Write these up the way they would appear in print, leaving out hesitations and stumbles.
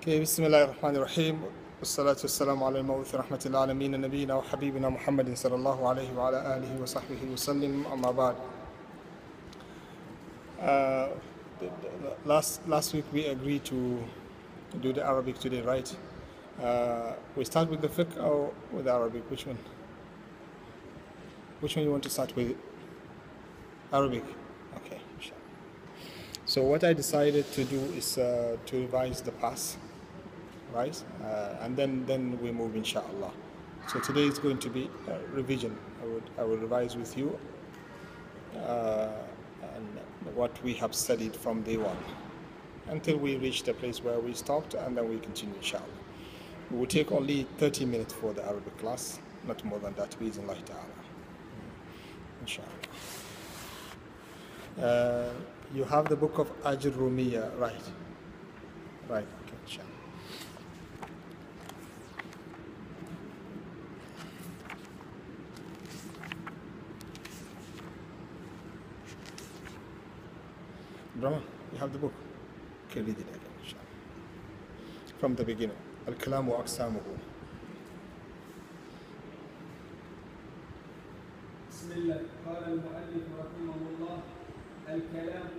Okay, Bismillah ar-Rahman ar-Rahim. Wassalatu wassalamu ala al-mawuth rahmatil alameen nabiyina wa habibina Muhammadin sallallahu alayhi wa ala alihi wa sahbihi wa sallim amma ba'd. Last week we agreed to do the Arabic today, right? We start with the fiqh or with the Arabic? Which one? Which one you want to start with? Arabic. Okay. So what I decided to do is to revise the past, right? And then we move, inshallah. So today is going to be revision. I will revise with you and what we have studied from day one until we reach the place where we stopped, and then we continue, inshallah. We will take only 30 minutes for the Arabic class, not more than that, bi-idhnillahi ta'ala, inshallah. You have the book of Al-Rumiyyah, right? Right, okay, inshallah. Brahma, you have the book? Okay, read it again, inshallah. From the beginning. Al-Kalamu Aqsamuhu. Bismillah. قال المؤلف رحمه الله: الكلام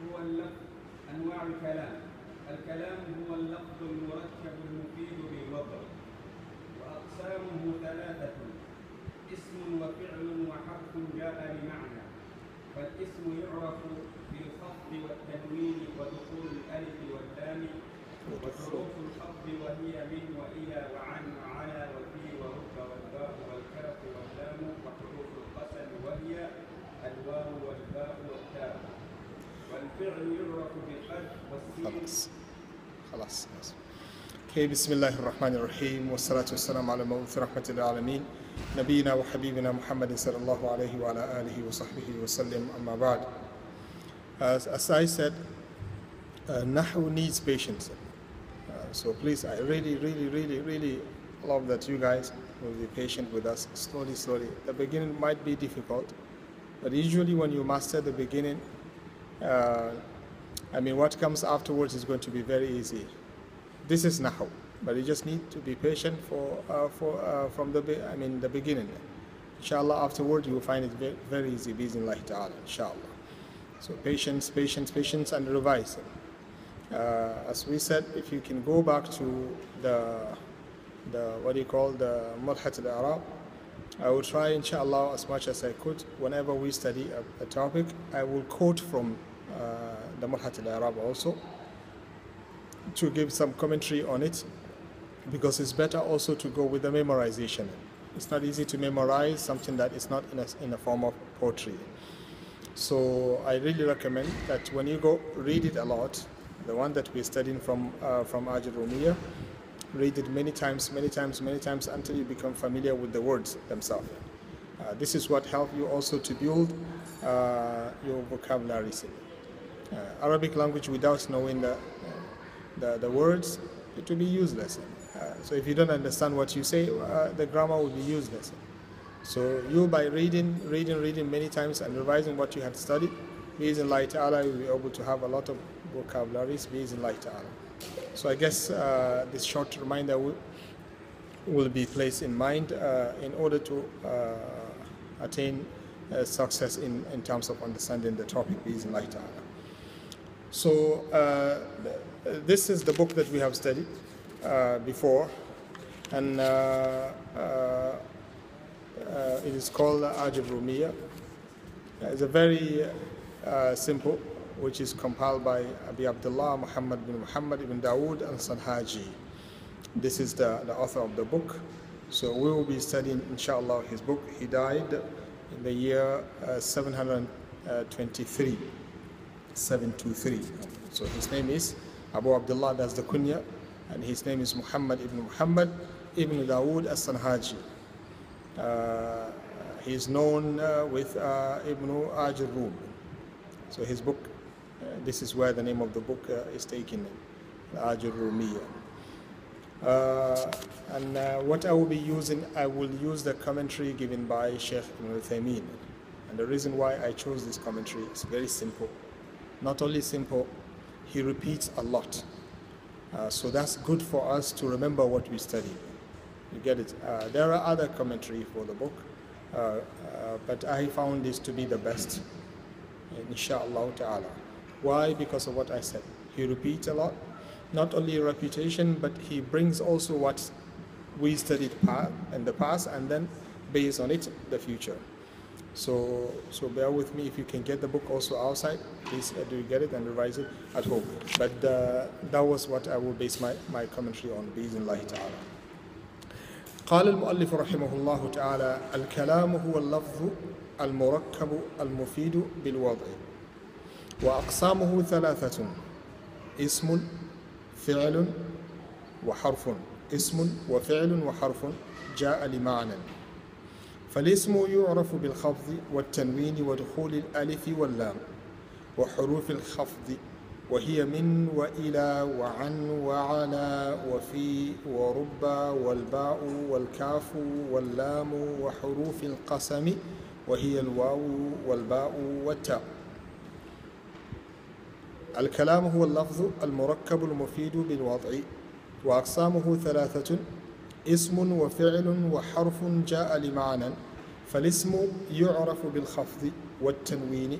هو اللفظ. أنواع الكلام: الكلام هو اللفظ المركب المفيد بالوضع، وأقسامه ثلاثة: اسم وفعل وحرف جاء بمعنى. فالاسم يعرف بالخفض والتنوين ودخول الألف واللام، وحروف الخفض وهي من وإلى وعن وعلى وفي ورب والباء والكاف واللام، وحروف القسم وهي الواو والباء والتاء. والفعل يعرف بالقد والسين. خلاص. Okay, Bismillah ar-Rahman ar-Rahim. Wassalatu wassalamu ala al-mawuth rahmatil alameen nabiyina wa habibina Muhammadin sallallahu alayhi wa ala alihi wa sahbihi wa sallim amma ba'd. As I said, Nahw needs patience. So please, I really love that you guys will be patient with us slowly. The beginning might be difficult, but usually when you master the beginning, what comes afterwards is going to be very easy. This is Nahw, but you just need to be patient from the beginning. Inshallah, afterwards you will find it very easy, bi-idhnillahi ta'ala, inshallah. So patience, and revise. As we said, if you can go back to the Mulhat al-I'rab, I will try, inshallah, as much as I could. Whenever we study a topic, I will quote from the Mulhat al-I'rab also, to give some commentary on it, because it's better also to go with the memorization. It's not easy to memorize something that is not in a form of poetry. So I really recommend that when you go read it a lot, the one that we're studying from Al-Rumiyyah, read it many times until you become familiar with the words themselves. This is what helps you also to build your vocabulary. Arabic language without knowing the words, it will be useless. So if you don't understand what you say, the grammar will be useless. So you, by reading many times and revising what you have studied, bi-idhnillahi ta'ala, you will be able to have a lot of vocabularies, bi-idhnillahi ta'ala. So I guess this short reminder will be placed in mind in order to attain success in terms of understanding the topic, bi-idhnillahi ta'ala. So this is the book that we have studied before, and it is called Al-Rumiyyah. It's a very simple, which is compiled by Abi Abdullah Muhammad bin Muhammad ibn Dawood al-Sanhaji. This is the author of the book. So we will be studying, inshallah, his book. He died in the year 723. So his name is Abu Abdullah, that's the kunya, and his name is Muhammad ibn Dawood al-Sanhaji. He is known with Ibn Ajurrum. So his book, this is where the name of the book is taken, Al-Ajrumiyyah. And what I will be using, I will use the commentary given by Shaikh Ibn Uthaymeen. And the reason why I chose this commentary is very simple. Not only simple, he repeats a lot. So that's good for us to remember what we studied. You get it? There are other commentary for the book, but I found this to be the best, inshallah ta'ala. Why? Because of what I said. He repeats a lot, not only reputation, but he brings also what we studied in the past, and then based on it, the future. So bear with me. If you can get the book also outside, please do get it and revise it at home. But that was what I will base my commentary on, بإذن ta'ala. قال المؤلف رحمه الله تعالى: الكلام هو اللفظ المركب المفيد بالوضع، وأقسامه ثلاثة: اسم، فعل، وحرف. اسم وفعل وحرف جاء لمعنى. فالاسم يعرف بالخفض والتنوين ودخول الألف واللام وحروف الخفض، وهي من وإلى وعن وعلى وفي ورب والباء والكاف واللام وحروف القسم، وهي الواو والباء والتاء. الكلام هو اللفظ المركب المفيد بالوضع، وأقسامه ثلاثة: اسم وفعل وحرف جاء لمعنى. فالاسم يعرف بالخفض والتنوين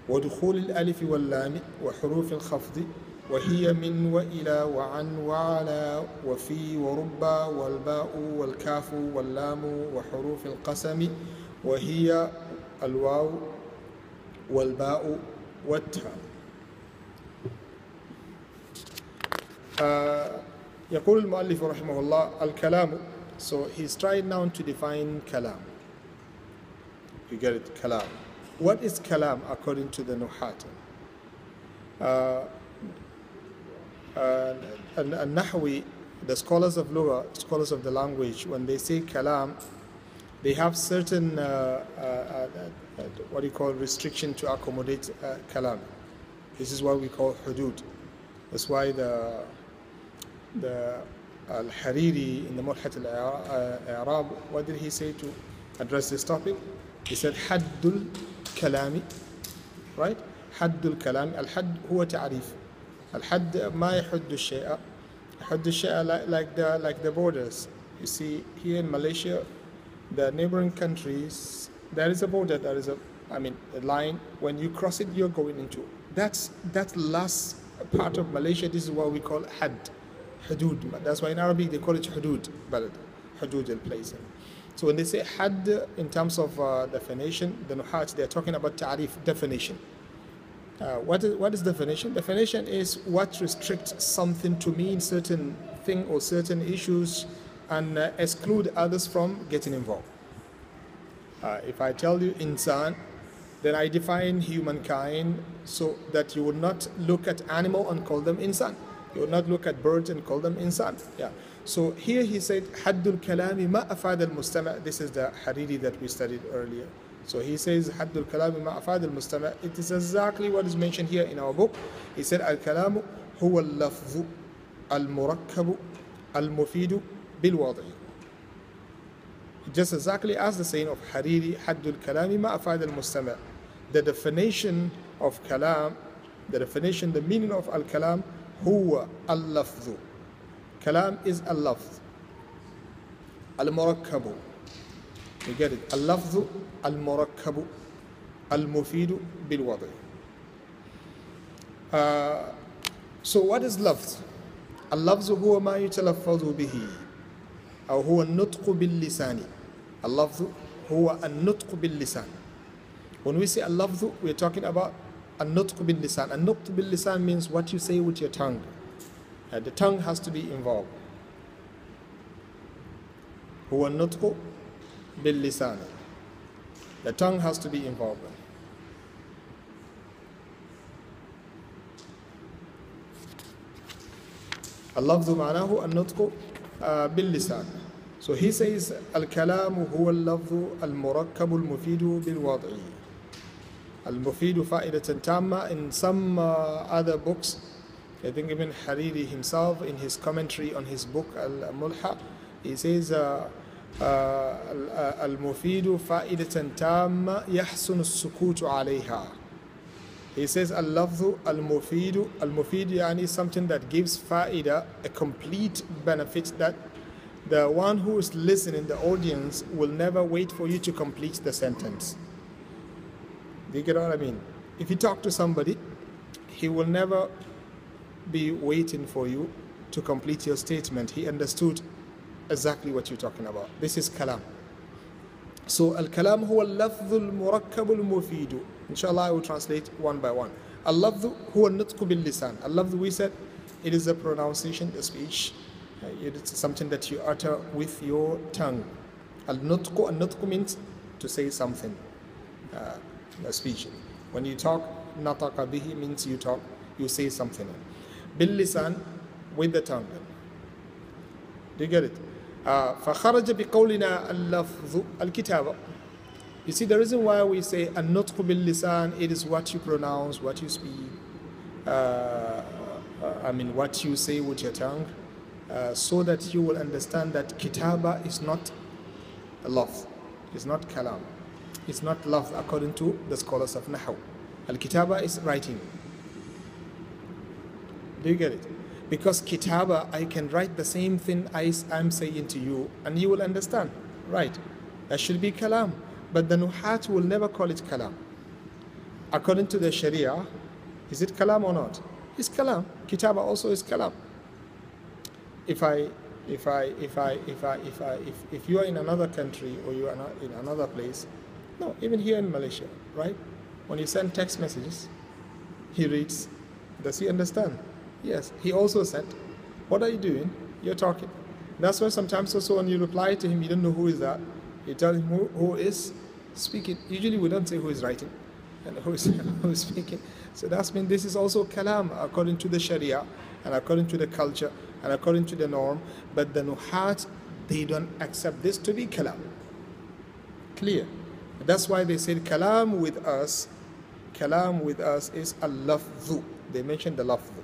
ودخول الألف واللام وحروف الخفض، وهي من وإلى وعن وعلى وفي ورب والباء والكاف واللام وحروف القسم، وهي الواو والباء والتاء. يقول المؤلف رحمه الله: الكلام. So he's trying now to define kalam. You get it? Kalam. What is kalam according to the Nuhat? Al-Nahw, the scholars of Lugha, scholars of the language, when they say kalam, they have certain what do you call restriction to accommodate kalam. This is what we call hudud. That's why the Al-Hariri in the Mulhat al-I'rab, what did he say to address this topic? He said haddul kalami, right? Haddul kalami. Al-hadd huwa ta'rif. Al-hadd ma yahuddu shay'a. Yahuddu shay'a like the borders. You see here in Malaysia, the neighboring countries, there is a border, there is a line. When you cross it, you're going into that last part of Malaysia. This is what we call hadd. Hudud. That's why in Arabic they call it hudud, balad, hudud al-place. So when they say hadd in terms of definition, the Nuhat, they're talking about ta'rif, definition. What is definition? Definition is what restricts something to mean certain thing or certain issues and exclude others from getting involved. If I tell you insan, then I define humankind so that you will not look at animal and call them insan. You will not look at birds and call them insan. Yeah. So here he said, Haddul kalami ma afad al-mustama'. This is the Hariri that we studied earlier. So he says, Haddul kalami ma afad al-mustama'. It is exactly what is mentioned here in our book. He said, Al-kalamu huwa al-lafzu al-murakkabu al-mufidu bil-wadi'. Just exactly as the saying of Hariri, Haddul kalami ma afad al-mustama'. The definition of kalam, the meaning of al-kalam, huwa al-lafzu. Kalam is al-lafz. Al-murakkabu. You get it? Al-lafzu al-murakkabu al-mufidu bil-wadi'. So what is lafz? Al-lafzu huwa ma yutalaffazu bihi. أو هو النطق باللسان. اللفظ هو النطق باللسان. When we say اللفظ, we're talking about النطق باللسان. النطق باللسان means what you say with your tongue. The tongue has to be involved. هو النطق باللسان. The tongue has to be involved. اللفظ معناه النطق باللسان. So he says الكلام هو اللفظ المركب المفيد بالوضع. المفيد فائدة تامة. In some other books, I think even Hariri himself in his commentary on his book Al-Mulha, he says المفيد فائدة تامة يحسن السكوت عليها. He says al-lafzu al-mufidu. Al-mufidu yani something that gives faida, a complete benefit that the one who is listening, the audience, will never wait for you to complete the sentence. Do you get what I mean? If you talk to somebody, he will never be waiting for you to complete your statement. He understood exactly what you're talking about. This is kalam. So al-kalam huwa al-lafzu al-murakkab al-mufidu. Inshallah, I will translate one by one. Al-lafzu huwa al-nutqu bil-lisan. Al-lafzu, we said, it is a pronunciation, a speech. It's something that you utter with your tongue. Al-nutqu means to say something. A speech. When you talk, nataqa bihi means you talk, you say something. Bil-lisan, with the tongue. Do you get it? فخرج بقولنا اللفظ الكتابة. You see, the reason why we say النطق باللسان, it is what you pronounce, what you speak, what you say with your tongue, so that you will understand that kitaba is not a lafz, it's not kalam, it's not lafz according to the scholars of Nahw. Al-kitaba is writing. Do you get it? Because kitaba, I can write the same thing I'm saying to you, and you will understand. Right. That should be kalam. But the nuhat will never call it kalam. According to the Sharia, is it kalam or not? It's kalam. Kitaba also is kalam. If you are in another country or you are not in another place, no, even here in Malaysia, right? When you send text messages, he reads. Does he understand? Yes, he also said, what are you doing? You're talking. That's why sometimes also when you reply to him, you don't know who is that. You tell him who is speaking. Usually we don't say who is writing and who is speaking. So that's mean this is also kalam according to the Sharia and according to the culture and according to the norm. But the nuhat, they don't accept this to be kalam. Clear? That's why they said kalam with us is al-lafzu. They mentioned the lafzu.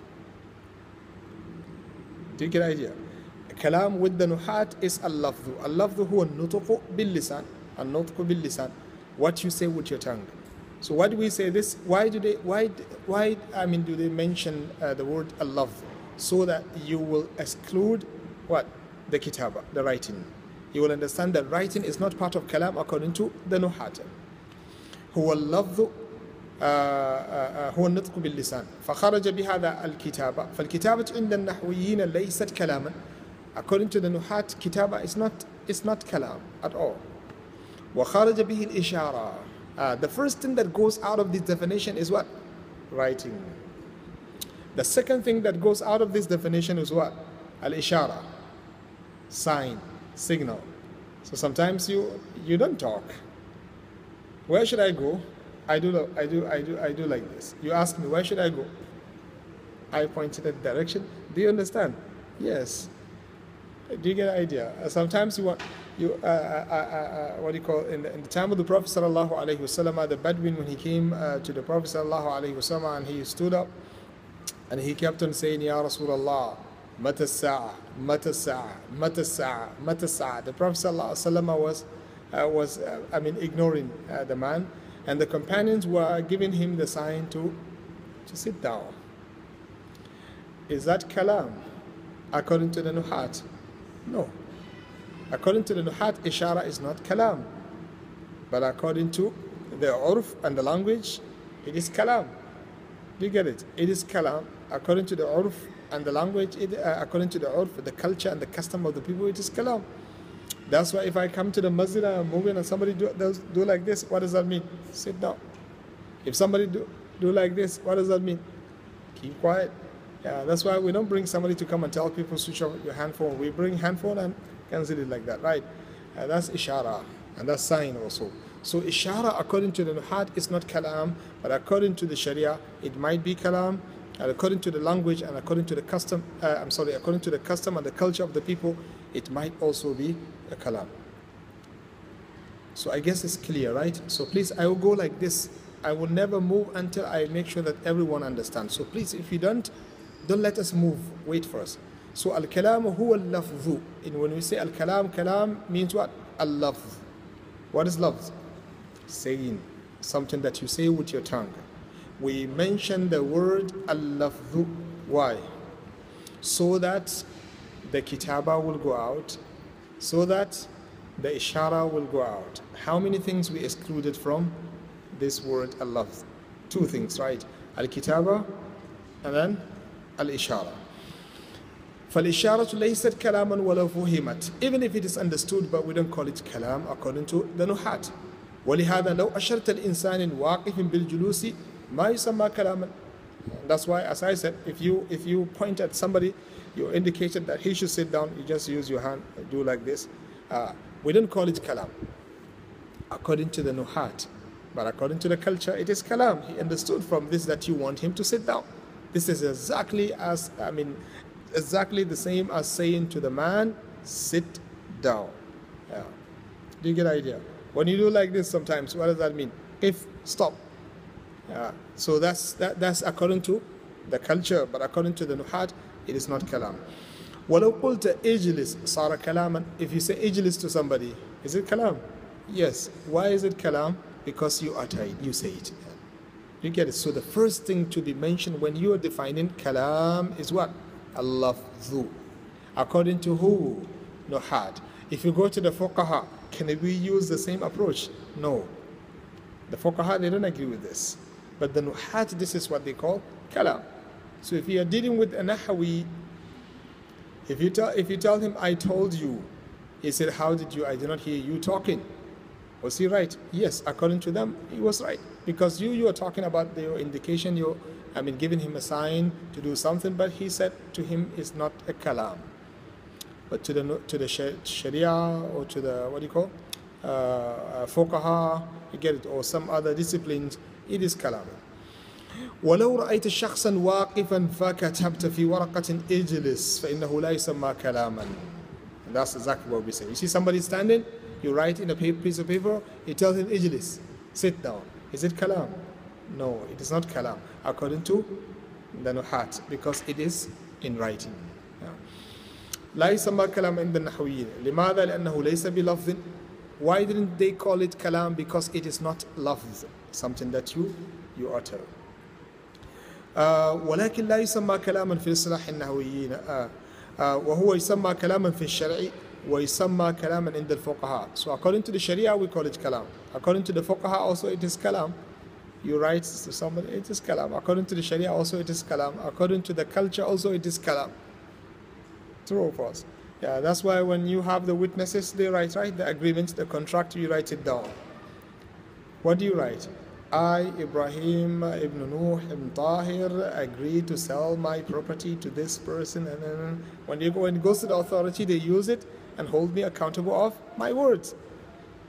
Do you get the idea? Kalam with the nuhat is al-lafzu. Al-lafzu huwa al-nutqu bil-lisan. Al-nutqu bil-lisan. What you say with your tongue. So why do we say this? Why do they mention the word al-lafzu? So that you will exclude what? The kitaba, the writing. You will understand that writing is not part of kalam according to the nuhat. Huwa al-lafzu هو النطق باللسان فخرج بهذا الكتابة فالكتابة عند النحويين ليست كلاما. According to the nuhat, kitaba is not kalam at all. وخرج به الإشارة. The first thing that goes out of this definition is what? Writing. The second thing that goes out of this definition is what? Al-ishara. Sign, signal. So sometimes you don't talk. Where should I go? I do like this. You ask me, where should I go? I point in that direction. Do you understand? Yes. Do you get an idea? Sometimes what do you call, in the time of the Prophet sallallahu alaihi wasallam, the Bedouin, when he came to the Prophet sallallahu alaihi wasallam, and he stood up and he kept on saying, Ya Rasulullah, Mata sa'a, Mata sa'a, Mata sa'a, Mata sa'a. The Prophet sallallahu alaihi wasallam was ignoring the man. And the companions were giving him the sign to sit down. Is that kalam? According to the nuhat? No. According to the nuhat, ishara is not kalam. But according to the urf and the language, it is kalam. Do you get it? It is kalam. According to the urf and the language, according to the urf, the culture and the custom of the people, it is kalam. That's why if I come to the masjid and I'm moving and somebody do like this, what does that mean? Sit down. If somebody do like this, what does that mean? Keep quiet. Yeah, that's why we don't bring somebody to come and tell people switch off your handphone. We bring handphone and cancel it like that, right? That's ishara, and that's sign also. So ishara according to the nuhat is not kalam, but according to the Sharia, it might be kalam, and according to the language and according to the custom, according to the custom and the culture of the people, it might also be a kalam. So I guess it's clear, right? So please, I will go like this. I will never move until I make sure that everyone understands. So please, if you don't let us move. Wait for us. So al-kalam huwa al-lafzu. And when we say al-kalam, kalam means what? Al-lafz. What is lafz? Saying something that you say with your tongue. we mention the word al-lafdhu. Why? So that the kitaba will go out, so that the ishara will go out. How many things we excluded from this word al-lafdh? Two things, right? Al-kitaba and then al-ishara. فالإشارة ليست كلاما ولو فهمت. Even if it is understood, but we don't call it kalam according to the nuhat. ولهذا لو أشرت الإنسان واقف بالجلوس ما يسمى كلاما. That's why, as I said, if you point at somebody, you indicated that he should sit down, you just use your hand, do like this. We don't call it kalam according to the nuhat, but according to the culture, it is kalam. He understood from this that you want him to sit down. This is exactly the same as saying to the man, sit down. Yeah. Do you get the idea? When you do like this sometimes, what does that mean? If, stop. So that's according to the culture, but according to the nuhat, it is not kalam. وَلَوْ قُلْتَ إِجْلِسْ صَارَ كَلَامًا. If you say ijlis to somebody, is it kalam? Yes. Why is it kalam? Because you utter it, you say it. You get it? So the first thing to be mentioned when you are defining kalam is what? Al-lafdhu. According to who? Nuhat. If you go to the fuqaha, can we use the same approach? No. The fuqaha, they don't agree with this. But the nuhat, this is what they call kalam. So if you are dealing with a nahwi, if you tell him, I told you, he said, how did you? I did not hear you talking. Was he right? Yes, according to them, he was right. Because you are talking about your indication, giving him a sign to do something, but he said to him, it's not a kalam. But to the sharia or to the, what do you call, fuqaha, you get it, or some other disciplines, it is kalam. ولو رأيت شخصا واقفا فكتبت في ورقة اجلس فإنه لا يسمى كلاما. And that's exactly what we say. You see somebody standing, you write in a piece of paper, you tell him ijlis, sit down. Is it kalam? No, it is not kalam according to the nuhat, because it is in writing. لا يسمى كلام عند النحويين. لماذا؟ لأنه ليس بلفظ. Why didn't they call it kalam? Because it is not lafz, something that you utter. ولكن لا يسمى كلاما في اصطلاح النحويين وهو يسمى كلاما في الشرع ويسمى كلاما عند الفقهاء. So according to the Sharia we call it kalam. According to the fuqaha also it is kalam. You write to somebody, it is kalam. According to the Sharia also it is kalam. According to the culture also it is kalam. True or false? Yeah, that's why when you have the witnesses, they write the agreement, the contract, you write it down. What do you write? I, Ibrahim Ibn Nuh Tahir, agree to sell my property to this person, and then when it goes to the authority, they use it and hold me accountable of my words.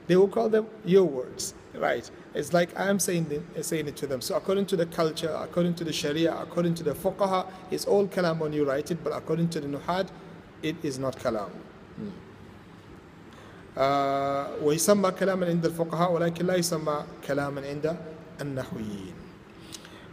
They will call them your words, right? It's like I am saying it to them. So according to the culture, according to the Sharia, according to the fuqaha, it's all kalam when you write it, but according to the nuhat, it is not kalam. ويسمى كلاما عند الفقهاء ولكن لا يسمى كلاما عند النحويين.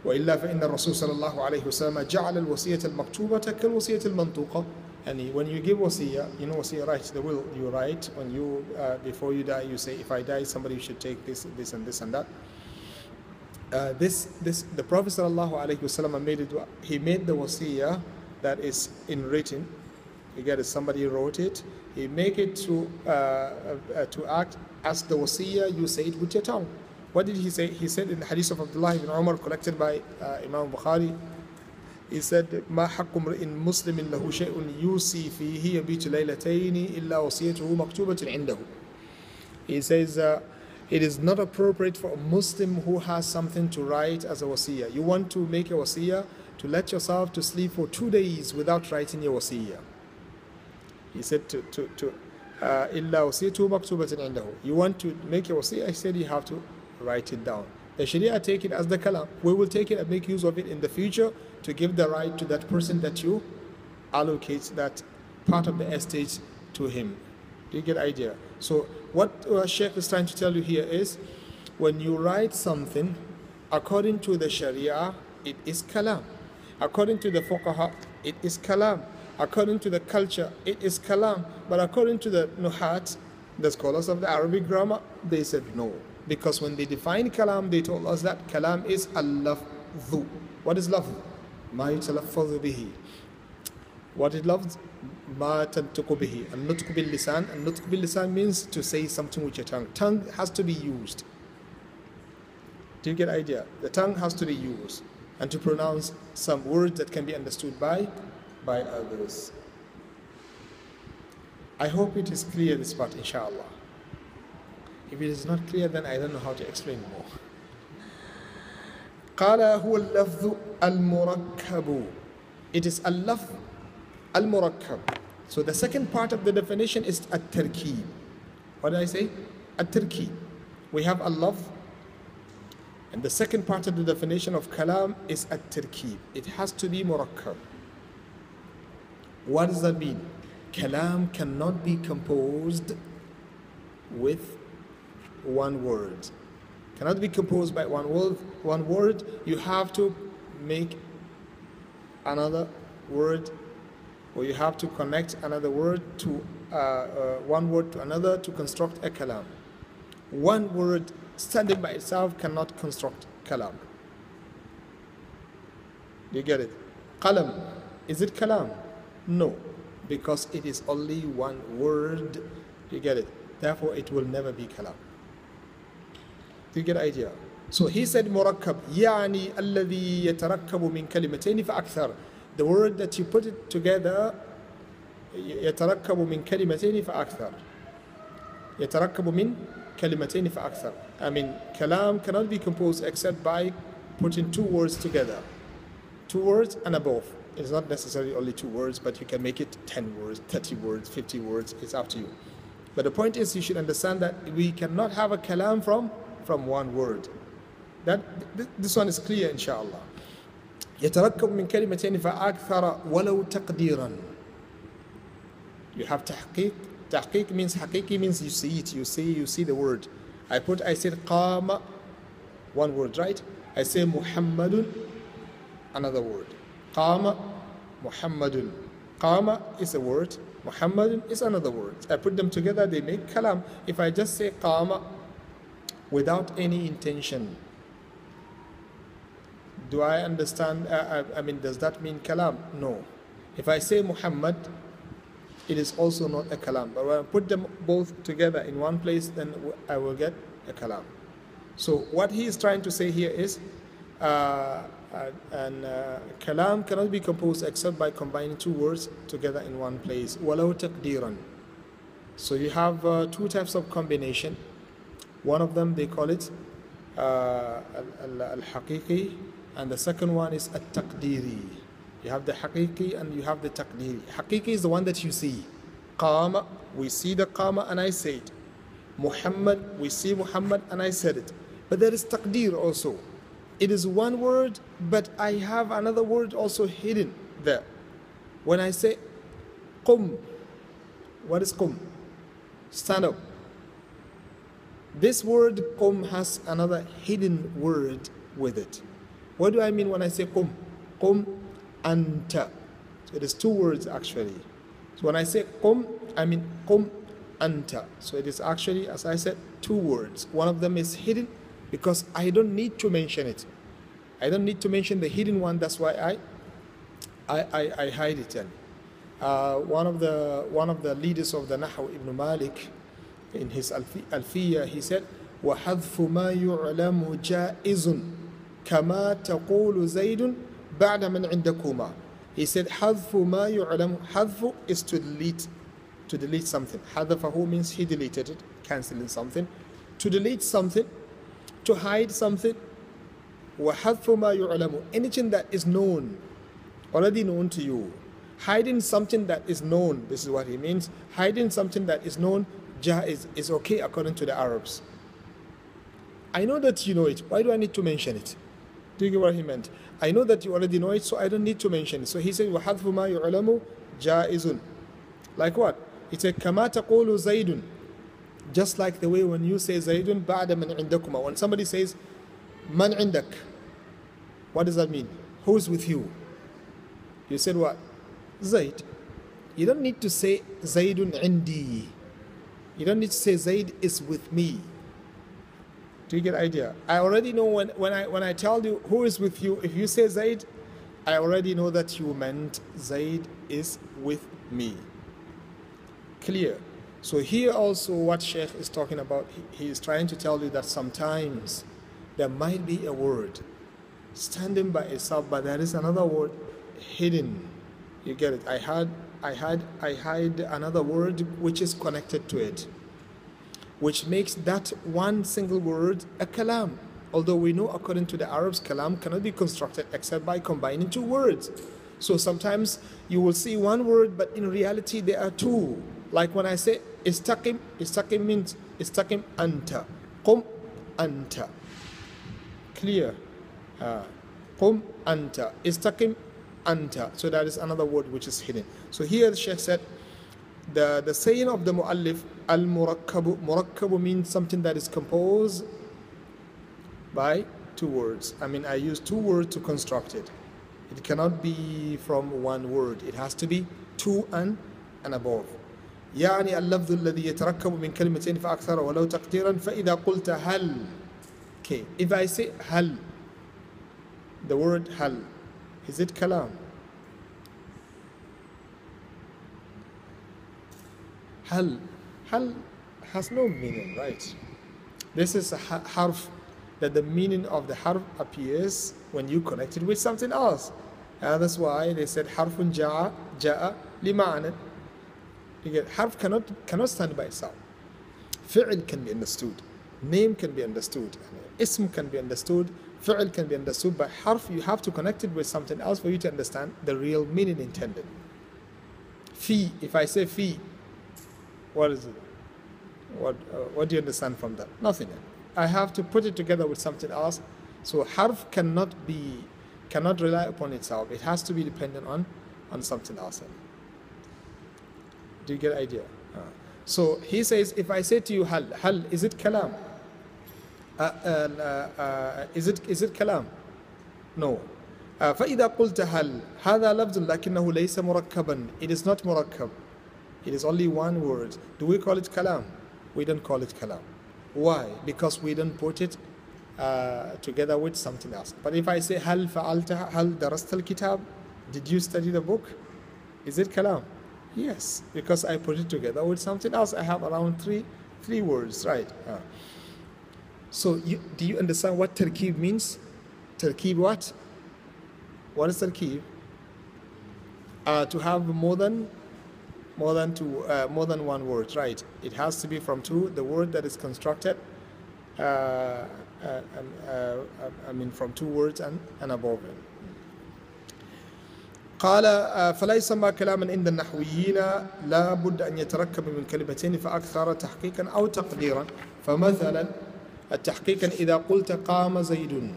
وإلا فإن الرسول صلى الله عليه وسلم جعل الوصية المكتوبة كالوصية المنطوقة. And when you give wasiyah, wasiyah, right, the will you write when you before you die, you say, if I die, somebody should take this and this and that. The Prophet sallallahu alaihi wasallam made the wasiyah that is in written. You get it, somebody wrote it. He make it to act as the wasiyah. You say it with your tongue. What did he say? He said in the hadith of Abdullah ibn Umar, collected by Imam Bukhari, he said, ما حق امرئ مسلم له شيء يوصي فيه يبيت ليلتين إلا وصيته مكتوبة عنده. He says, it is not appropriate for a Muslim who has something to write as a wasiyah. You want to make a wasiyah to let yourself to sleep for 2 days without writing your wasiyah. He said إلا وصيته مكتوبة عنده. You want to make a wasiyah, he said you have to write it down. The Sharia take it as the kalam. We will take it and make use of it in the future to give the right to that person that you allocate that part of the estate to him. Do you get the idea? So what Shaikh is trying to tell you here is, when you write something, according to the Sharia, it is kalam. According to the fuqaha, it is kalam. According to the culture, it is kalam. But according to the nuhat, the scholars of the Arabic grammar, they said no. Because when they defined kalam, they told us that kalam is lafdhu. What is lafdh? ما يتلفظ به. What is lafdh? ما تنطق به. النطق باللسان. النطق باللسان means to say something with your tongue. Tongue has to be used. Do you get the idea? The tongue has to be used and to pronounce some words that can be understood by others. I hope it is clear, this part, inshallah. If it is not clear, then I don't know how to explain more. قال هو اللفظ المركب. It is اللفظ المركب. So the second part of the definition is التركيب. What did I say? التركيب. We have اللفظ, and the second part of the definition of kalam is التركيب. It has to be murakkab. What does that mean? Kalam cannot be composed with one word. Cannot be composed by one word. You have to make another word, or you have to connect another word to one word to another to construct a kalam. One word standing by itself cannot construct kalam. Do you get it? Qalam, is it kalam? No, because it is only one word. Do you get it? Therefore, it will never be kalam. Do you get the idea? So he said murakkab, يعني الذي يتركب من كلمتين فأكثر. The word that you put it together, يتركب من كلمتين فأكثر. يتركب من كلمتين فأكثر. I mean, kalam cannot be composed except by putting two words together. 2 words and above. It's not necessarily only 2 words, but you can make it 10 words, 30 words, 50 words. It's up to you. But the point is, you should understand that we cannot have a kalam from one word. This one is clear, inshallah. يتركب من كلمتين فأكثر ولو تقديرا. You have tahqiq. Tahqiq means, haqiqi means you see it, you see the word. I said qama, one word, right? I say Muhammadun, another word. Qama, Muhammadun. Qama is a word, Muhammadun is another word. I put them together, they make kalam. If I just say qama without any intention, do I understand? Does that mean kalam? No. If I say Muhammad, it is also not a kalam. But when I put them both together in one place, then I will get a kalam. So what he is trying to say here is, kalam cannot be composed except by combining 2 words together in one place. وَلَوْ تَقْدِيرًا. So you have 2 types of combination. One of them, they call it al-haqiqi, and the second one is at-taqdiri. You have the haqiqi and you have the taqdiri. Haqiqi is the one that you see. Qama, we see the qama and I say it. Muhammad, we see Muhammad and I said it. But there is taqdir also. It is one word, but I have another word also hidden there. When I say qum, what is qum? Stand up. This word qum has another hidden word with it. What do I mean when I say qum? Qum anta. So it is 2 words actually. So when I say qum, I mean qum anta. So it is actually, as I said, 2 words. One of them is hidden because I don't need to mention it. I don't need to mention the hidden one. That's why I hide it. One of the leaders of the Nahw, Ibn Malik, in his Al-Fiyah, he said, وَحَذْفُ مَا يُعْلَمُ جَائِزٌ كَمَا تَقُولُ زَيْدٌ بَعْدَ مَنْ عِنْدَكُمَا. He said, حَذْفُ مَا يُعْلَمُ. حَذْفُ is to delete something. حَذَفَهُ means he deleted it, cancelling something. To delete something, to hide something. وَحَذْفُ مَا يُعْلَمُ. Anything that is known, already known to you. Hiding something that is known, this is what he means. Hiding something that is known, jaiz, is okay according to the Arabs. I know that you know it. Why do I need to mention it? Do you get what he meant? I know that you already know it, so I don't need to mention it. So he said, وَحَذْفُ مَا يُعْلَمُ جَائِزٌ. Like what? He said, كَمَا تَقُولُ زَيْدٌ. Just like the way when you say زَيْدٌ بَعْدَ مَنْ عِنْدَكُمَا. When somebody says, مَنْ عِنْدَك. What does that mean? Who is with you? You said what? Zayd. You don't need to say Zaydun indi. You don't need to say Zayd is with me. Do you get idea? I already know when I tell you who is with you, if you say Zaid, I already know that you meant Zaid is with me. Clear? So here also what Shaykh is talking about, he is trying to tell you that sometimes there might be a word standing by itself, but there is another word hidden. You get it? I hide another word which is connected to it, which makes that one single word a kalam. Although we know according to the Arabs, kalam cannot be constructed except by combining two words. So sometimes you will see one word, but in reality there are two. Like when I say istaqim, istaqim means istaqim anta, qum anta. Clear? Qum anta, istaqim anta. So that is another word which is hidden. So here the Shaykh said, the saying of the muallif, al-murakkabu, murakkabu means something that is composed by two words. I mean, I use two words to construct it. It cannot be from one word. It has to be two and above. يعني اللفظ الذي يتركب من كلمتين فأكثر ولو تقديرا فإذا قلت هل. Okay, if I say هل, the word هل, is it kalam? هل has no meaning, right? This is a harf, that the meaning of the harf appears when you connect it with something else. That's why they said harfun ja'a lima'anan. You get, harf cannot stand by itself. Fi'l can be understood, name can be understood, ism can be understood, fi'l can be understood, but harf you have to connect it with something else for you to understand the real meaning intended. Fi, if I say fi, what is it? What do you understand from that? Nothing. I have to put it together with something else. So harf cannot rely upon itself. It has to be dependent on something else. Do you get the idea? So he says, if I say to you hal, is it kalam? Is it kalam? No. فإذا قلت هل هذا لفظ لكنه ليس مركبا. It is not murakkab. It is only one word. Do we call it kalam? We don't call it kalam. Why? Because we don't put it together with something else. But if I say هل فعلت هل درست الكتاب, did you study the book? Is it kalam? Yes, because I put it together with something else. I have around three words, right? So do you understand what tarkib means? Tarkib what? What is tarkib? To have more than one word, right? It has to be from two. The word that is constructed, I mean, from two words and above it. قال فلا يسمى كلاما عند النحويين لا بد أن يتركب من كلمتين فأكثر تحقيقا أو تقديرا. فمثلا التحقيقا إذا قلت قام زيد.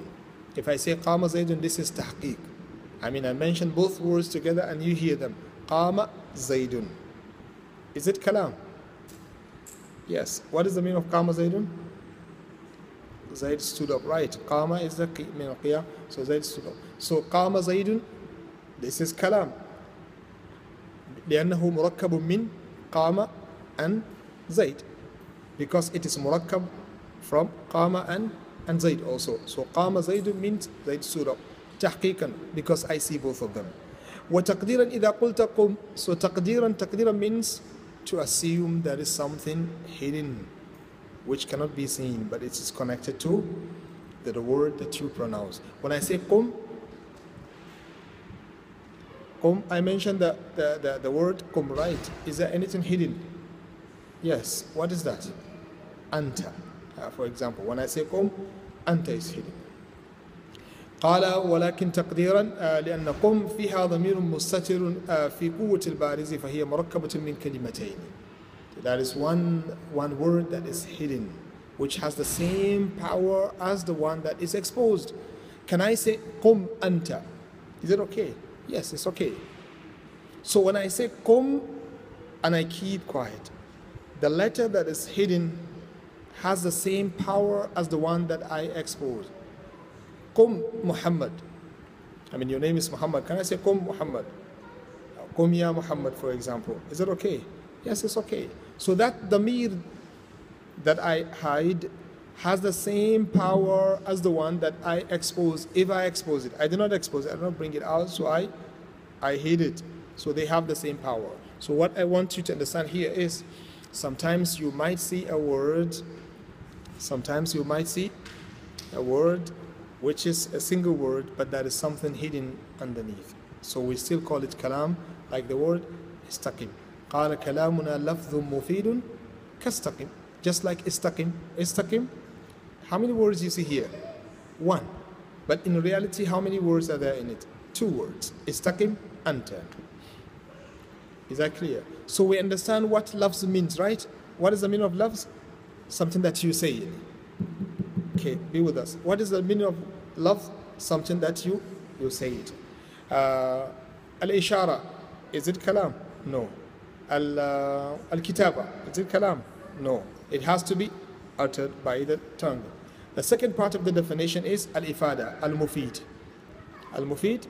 If I say قام زيد, this is تحقيق. I mean, I mention both words together and you hear them. قام زيد. Is it kalam? Yes. What is the meaning of قام زيد? Zaid stood up, right? قام is the meaning of qiyam, so Zaid stood up. So قام زيد, this is kalam. لأنه مركب من قام and Zaid, because it is murakkab from قام and Zaid also. So قام زيد means Zaid stood up. تحقيقا, because I see both of them. وتقديرا إذا قلت قم. So تقديرا means to assume there is something hidden which cannot be seen, but it is connected to the word that you pronounce. When I say qum, I mentioned the word qum, right? Is there anything hidden? Yes. What is that? Anta. For example, when I say qum, anta is hidden. قال ولكن تقديرا لأن قم فيها ضمير مستتر في قوة البارز فهي مركبة من كلمتين. That is one word that is hidden, which has the same power as the one that is exposed. Can I say قم أنت? Is it okay? Yes, it's okay. So when I say قم and I keep quiet, the letter that is hidden has the same power as the one that I expose. Qum Muhammad. I mean, your name is Muhammad. Can I say Qum Muhammad? Qum ya Muhammad, for example. Is it okay? Yes, it's okay. So that damir that I hide has the same power as the one that I expose. If I expose it, I do not expose it, I do not bring it out, so I hid it. So they have the same power. So what I want you to understand here is, sometimes you might see a word, which is a single word, but there is something hidden underneath. So we still call it kalam, like the word istaqim. قال كلامنا لفظ مفيد كاستقم. Just like istaqim. Istaqim, how many words you see here? One. But in reality, how many words are there in it? Two words. Istaqim, anta. Is that clear? So we understand what lafz means, right? What is the meaning of lafz? Something that you say. Okay, be with us. What is the meaning of lafz? Something that you say it. Al-ishara, is it kalam? No. Al-kitaba, is it kalam? No. It has to be uttered by the tongue. The second part of the definition is al-ifada, al-mufid. Al-mufid?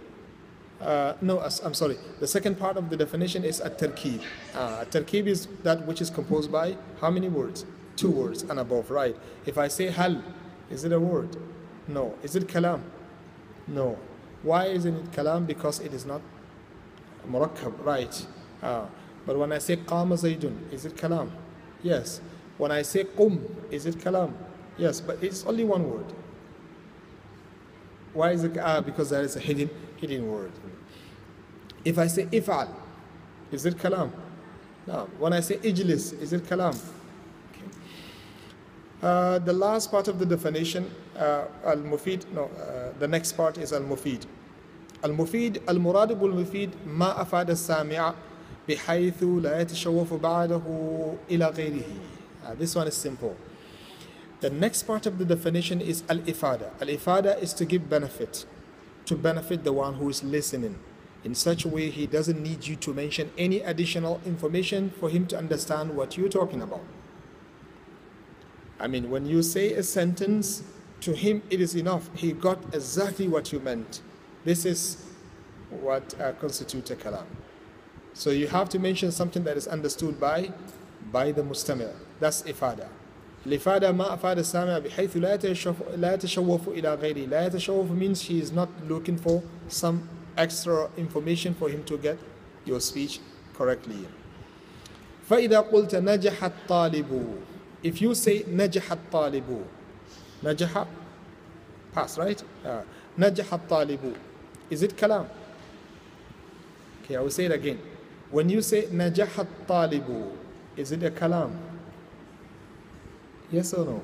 No, I'm sorry. The second part of the definition is at-tarkib. At-tarkib is that which is composed by how many words? Two words and above, right? If I say hal, is it a word? No. Is it kalam? No. Why isn't it kalam? Because it is not murakkab, right? But when I say qama zaydun, is it kalam? Yes. When I say qum, is it kalam? Yes, but it's only one word. Why is it? Because there is a hidden word. If I say if'al, is it kalam? No. When I say ijlis, is it kalam? Okay. The last part of the definition, al-mufid, the next part is al-mufid. Al-mufid, al-murad bil-mufid, ma afad al-sami'a بحيث لا يتشوف بعده إلى غيره. This one is simple. The next part of the definition is al-ifada. Al-ifada is to give benefit, to benefit the one who is listening. In such a way, he doesn't need you to mention any additional information for him to understand what you're talking about. I mean, when you say a sentence, to him it is enough. He got exactly what you meant. This is what constitutes a kalam. So you have to mention something that is understood by the mustami'. That's ifada. L'ifada ma afada sami' bihaythu la yatashawwafu ila ghayri. La yatashawwafu means he is not looking for some extra information for him to get your speech correctly. فإذا قلت نجح الطالب. If you say نجح الطالب, نجح, pass, right? نجح الطالب. Is it kalam? Okay, I will say it again. When you say نجح الطالب, is it a kalam? Yes or no?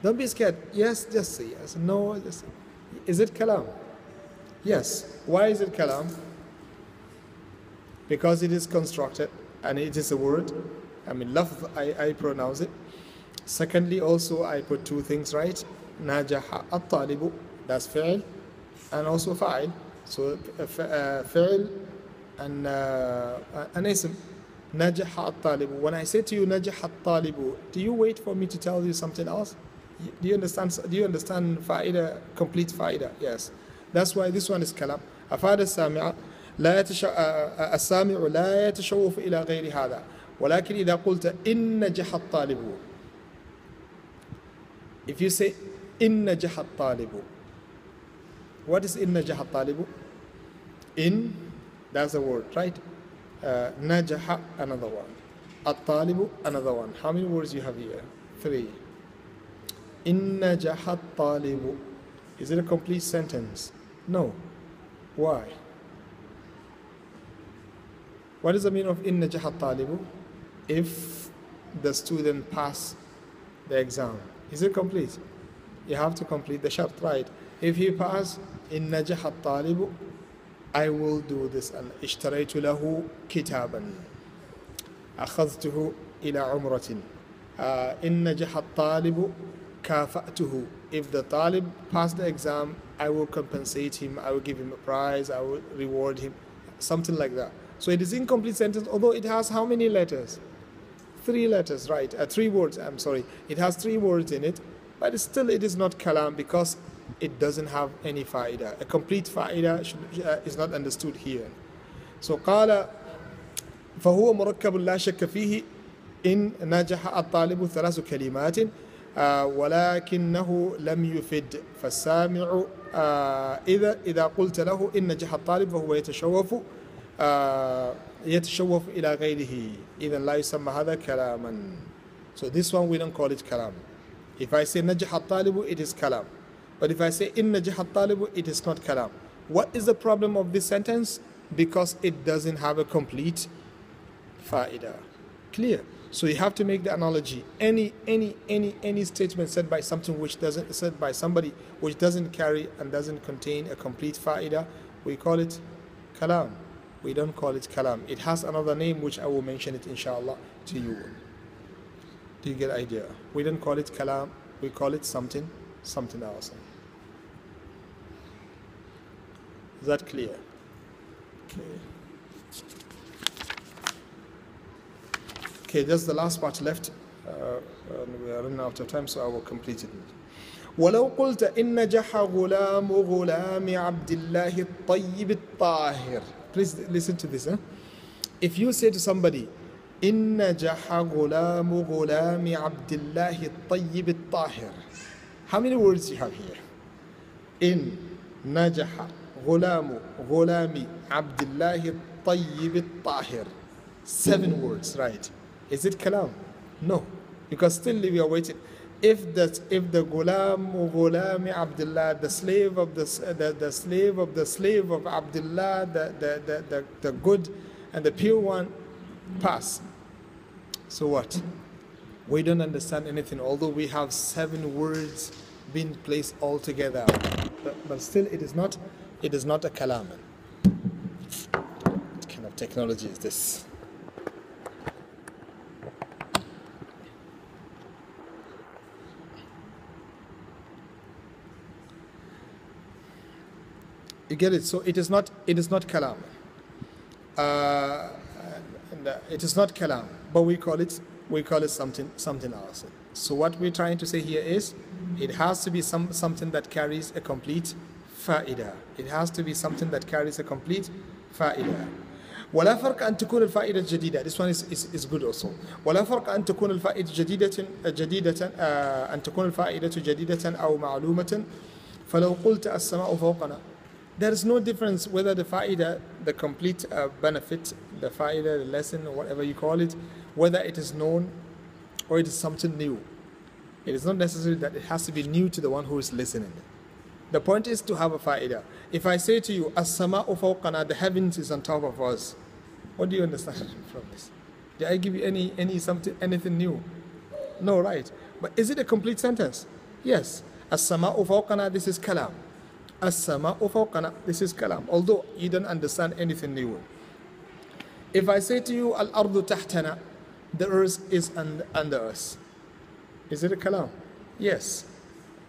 Don't be scared. Yes, just say yes. No, just say. Is it kalam? Yes. Why is it kalam? Because it is constructed and it is a word. I mean, lafz, I pronounce it. Secondly, also I put two things right. نجح الطالب, that's fi'l, and also fa'il. So fi'l and an ism. نجح الطالب. When I say to you نجح الطالب, do you wait for me to tell you something else? Do you understand? Do you understand faida, complete faida? Yes. That's why this one is kalam. أفاد السامع لا السامع لا يتشوف إلى غير هذا. ولكن إذا قلت إن نجح الطالب. If you say إن نجح الطالب, what is إن نجح الطالب? In, that's a word, right? نجح, another one. الطالب, another one. How many words you have here? 3. إن نجح الطالب. Is it a complete sentence? No. Why? What is the meaning of إن نجح الطالب? If the student pass the exam, is it complete? You have to complete the shart, right? If he pass, إن نجح الطالب, I will do this. اشتريت له كتابا أخذته إلى عمرة. إن نجح الطالب كافأته. If the talib passed the exam, I will compensate him, I will give him a prize, I will reward him, something like that. So it is incomplete sentence, although it has how many letters? 3 letters, right? 3 words, I'm sorry. It has 3 words in it, but still it is not kalam because it doesn't have any faida. A complete faida is not understood here. So قال فهو مركب لا شك فيه إن نجح الطالب 3 كلمات ولكنه لم يفد فالسامع إذا قلت له إن نجح الطالب فهو يتشوف إلى غيره إذا لا يسمى هذا كلاما. So this one we don't call it kalam. If I say نجح الطالب, it is kalam. But if I say إن نجح الطالب, it is not kalam. What is the problem of this sentence? Because it doesn't have a complete faida. Clear? So you have to make the analogy. Any statement said by something which doesn't said by somebody which doesn't carry and doesn't contain a complete faida, we call it kalam. We don't call it kalam. It has another name which I will mention it inshallah to you. Do you get the idea? We don't call it kalam. We call it something else. Is that clear? Okay. Okay, that's the last part left. And we are running out of time, so I will complete it. ولو قلت إن نجح غلام عبد الله الطيب الطاهر. Please listen to this. If you say to somebody إن نجح غلام عبد الله الطيب الطاهر, how many words do you have here? إن نجح غلام عبد الله الطيب الطاهر. 7 words, right? Is it kalam? No, because still we are waiting. If the Ghulam Abdullah, the slave of the slave of Abdullah, the good and the pure one, pass. So what? We don't understand anything, although we have 7 words being placed all together. But still, it is not a kalam. What kind of technology is this? You get it? So it is not kalam. It is not kalam, but we call it something else. So what we're trying to say here is, it has to be something that carries a complete faida. It has to be something that carries a complete faida. ولا فرق أن تكون الفائدة جديدة. This one is good also. ولا فرق أن تكون الفائدة جديدة أن تكون الفائدة جديدة أو معلومة فلو قلت السماء فوقنا. There is no difference whether the faida, the complete benefit, the faida, the lesson, or whatever you call it, whether it is known or it is something new. It is not necessary that it has to be new to the one who is listening. The point is to have a faida. If I say to you, as-sama'u fawqana, the heavens is on top of us, what do you understand from this? Did I give you anything new? No, right? But is it a complete sentence? Yes. As-sama'u fawqana, this is kalam. As-sama'u fawqana, this is kalam. Although you don't understand anything new. If I say to you, al-ardu tahtana, the earth is under us. Is it a kalam? Yes.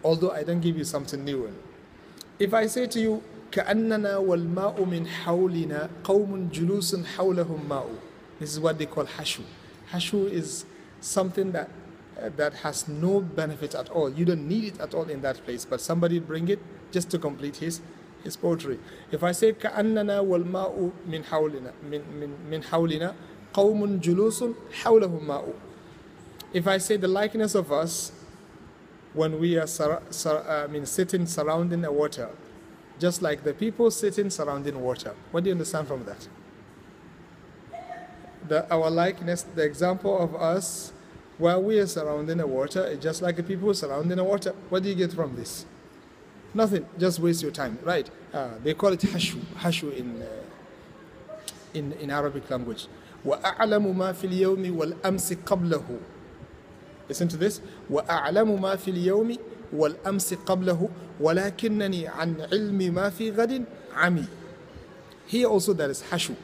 Although I don't give you something new. If I say to you, كأننا والماء من حولنا قوم جلوس حولهم ماء. This is what they call hashu. Hashu is something that has no benefit at all. You don't need it at all in that place, but somebody bring it just to complete his poetry. If I say كأننا والماء من حولنا من حولنا قوم جلوس حولهم ماء. If I say the likeness of us when we are sitting surrounding a water, just like the people sitting surrounding water. What do you understand from that? Our likeness, the example of us while we are surrounding a water is just like the people surrounding a water. What do you get from this? Nothing. Just waste your time, right? They call it hashu in Arabic language. وَأَعْلَمُ مَا فِي الْيَوْمِ وَالْأَمْسِ قَبْلَهُ. Listen to this. وَأَعْلَمُ مَا فِي الْيَوْمِ وَالْأَمْسِ قَبْلَهُ وَلَكِنَّنِي عَنْ عِلْمِ مَا فِي غَدٍ عَمِي. Here also there is hashu.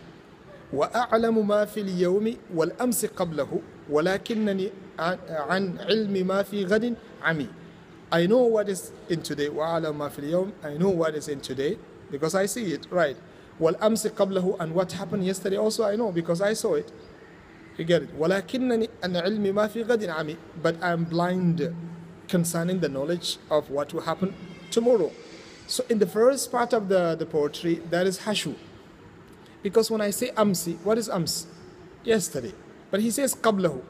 وَأَعْلَمُ مَا فِي الْيَوْمِ وَالْأَمْسِ قَبْلَهُ وَلَكِنَّنِي عَنْ عِلْمِ مَا فِي غَدٍ عَمِي. I know what is in today. وَأَعْلَمُ مَا فِي الْيَوْمِ. I know what is in today because I see it, right? وَالْأَمْسِ قَبْلَهُ. And what happened yesterday also I know because I saw it. You get it? وَلَكِنَّنِي عَنْ عِلْمِ مَا فِي غَدٍ عَمِي. But I am blind concerning the knowledge of what will happen tomorrow. So in the first part of the poetry, that is hashu. Because when I say amsi, what is ams? Yesterday. But he says qablahu,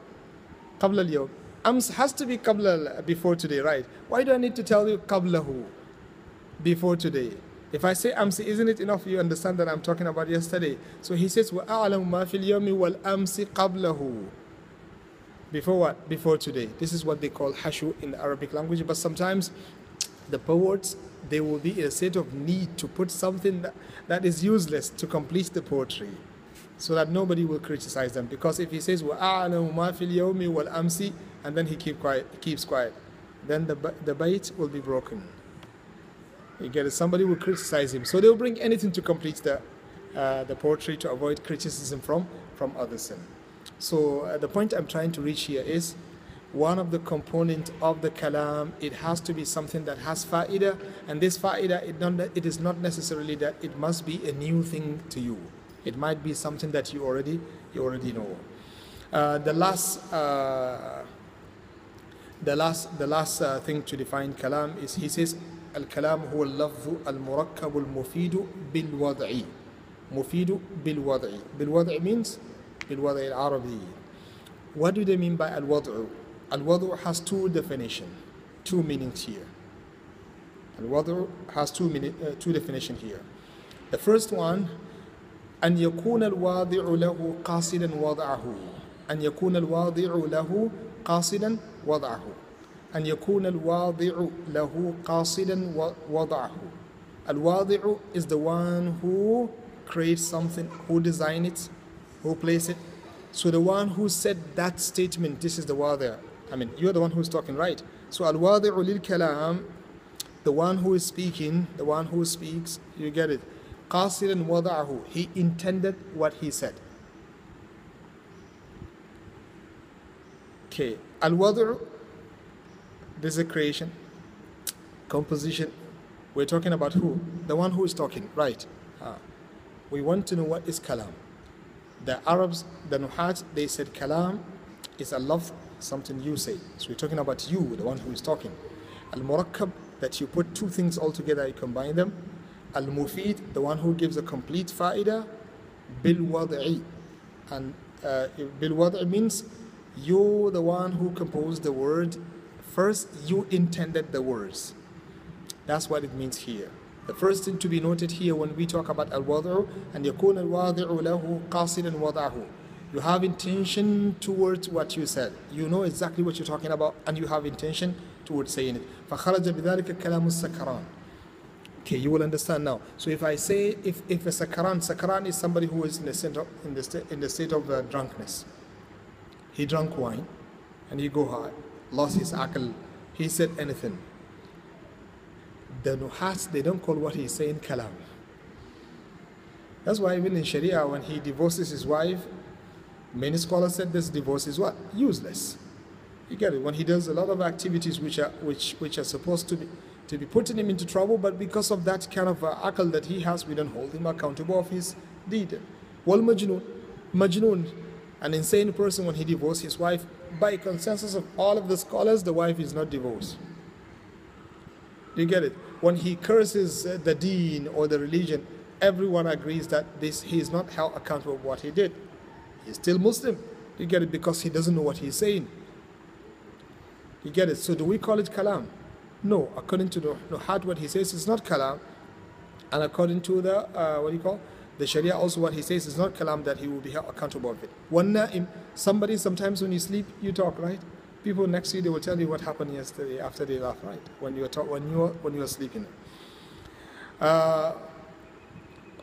qabla al-yawm. Ams has to be qabla, before today, right? Why do I need to tell you qablahu, before today? If I say amsi, isn't it enough you understand that I'm talking about yesterday? So he says, وَأَعْلَمُ مَا فِي الْيَوْمِ وَالْأَمْسِ قَبْلَهُ. Before what? Before today. This is what they call hashu in the Arabic language. But sometimes the poets, they will be in a state of need to put something that is useless to complete the poetry, so that nobody will criticize them. Because if he says, وَأَعْلَمُ مَا فِي الْيَوْمِ وَالْأَمْسِ, and then he keeps quiet, then the bait will be broken. You get it? Somebody will criticize him. So they'll bring anything to complete the poetry to avoid criticism from others. So the point I'm trying to reach here is, one of the components of the kalam, it has to be something that has fa'idah, and this fa'idah, it is not necessarily that it must be a new thing to you. It might be something that you already know. The last thing to define kalam is, he says, الكلام هو اللفظ المركب المفيد بالوضع. مفيد بالوضع. بالوضع means بالوضع العربي. What do they mean by الوضع? الوضع has two definitions, two meanings here. الوضع has two definitions here. The first one, أن يكون الواضع له قاصدا وضعه. أن يكون الواضع له قاصدا وضعه. أن يكون الواضع له قاصدا وضعه. الواضع is the one who creates something, who designs it, who places it. So the one who said that statement, this is the wadi'. I mean, you're the one who's talking, right? So al-wadi'u lil kalam, the one who is speaking, the one who speaks, you get it. Qasidan wada'ahu, he intended what he said. Okay, al-wadi'u, this is a creation, composition. We're talking about who? The one who is talking, right? We want to know what is kalam. The Arabs, the Nuhat, they said kalam is a lafz, something you say. So we're talking about you, the one who is talking. Al-Murakkab, that you put two things all together, you combine them. Al-Mufid, the one who gives a complete fa'idah. Bil-Wad'i. And Bil-Wad'i means you're the one who composed the word. First, you intended the words. That's what it means here. The first thing to be noted here when we talk about al-wad'u, and yakun al-wadi'u lahu qasidan wada'ahu. You have intention towards what you said. You know exactly what you're talking about, and you have intention towards saying it. فَخَرَجَ بِذَلِكَ كَلَامُ السَّكَرَانِ. Okay, you will understand now. So if I say, if a sakran is somebody who is in the state of drunkenness. He drank wine, and he go high, lost his aql, he said anything. The nuhats, they don't call what he's saying kalam. That's why even in Sharia, when he divorces his wife, many scholars said this divorce is what? Useless. You get it? When he does a lot of activities which are supposed to be putting him into trouble, but because of that kind of aql that he has, we don't hold him accountable of his deed. Wal majnoon, an insane person, when he divorces his wife, by consensus of all of the scholars, the wife is not divorced. You get it? When he curses the deen or the religion, everyone agrees that he is not held accountable for what he did. He's still Muslim. You get it? Because he doesn't know what he's saying. You get it? So do we call it kalam? No. According to the Nuhat, what he says is not kalam. And according to the, the Sharia, also what he says is not kalam, that he will be held accountable of it. One na'im, somebody, sometimes when you sleep, you talk, right? People next to you, they will tell you what happened yesterday after they laugh, right? When you are sleeping.